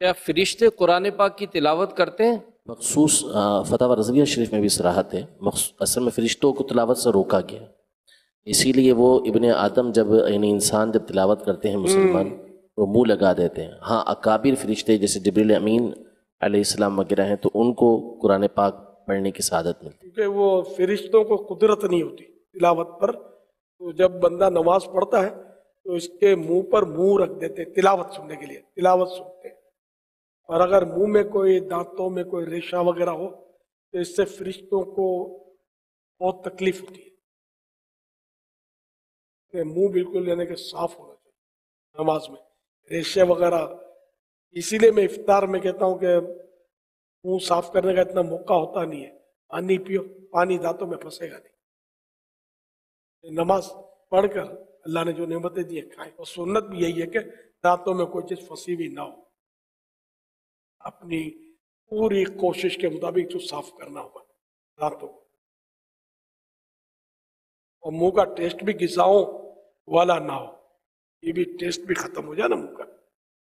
کیا فرشتے قرآن پاک کی تلاوت کرتے ہیں؟ مخصوص فتاوی رضویہ شریف میں بھی صراحت ہے، اصل میں فرشتوں کو تلاوت سے روکا گیا، اسی لیے وہ ابن آدم جب یعنی انسان جب تلاوت کرتے ہیں مسلمان وہ منہ لگا دیتے ہیں۔ ہاں اکابر فرشتے جیسے جبریل امین علیہ السلام وغیرہ ہیں تو ان کو قرآن پاک پڑھنے کی سعادت ملتی ہے، کیونکہ وہ فرشتوں کو قدرت نہیں ہوتی تلاوت پر، تو جب بندہ نماز پڑھتا ہے تو اس کے منہ پر منہ رکھ دیتے ہیں تلاوت سننے کے لیے، تلاوت سنتے ہیں، اور اگر منہ میں کوئی دانتوں میں کوئی ریشہ وغیرہ ہو تو اس سے فرشتوں کو بہت تکلیف ہوتی ہے کہ منہ بالکل یعنی کہ صاف ہونا چاہیے نماز میں، ریشے وغیرہ۔ اسی لیے میں افطار میں کہتا ہوں کہ منہ صاف کرنے کا اتنا موقع ہوتا نہیں ہے، پانی پیو، پانی دانتوں میں پھنسے گا نہیں۔ نماز پڑھ کر اللہ نے جو نعمتیں دی ہیں کھائیں، اور سنت بھی یہی ہے کہ دانتوں میں کوئی چیز پھنسی بھی نہ ہو، اپنی پوری کوشش کے مطابق جو صاف کرنا ہوگا دانتوں کو، اور منہ کا ٹیسٹ بھی غذاؤں والا نہ ہو، یہ بھی ٹیسٹ بھی ختم ہو جائے نا منہ کا۔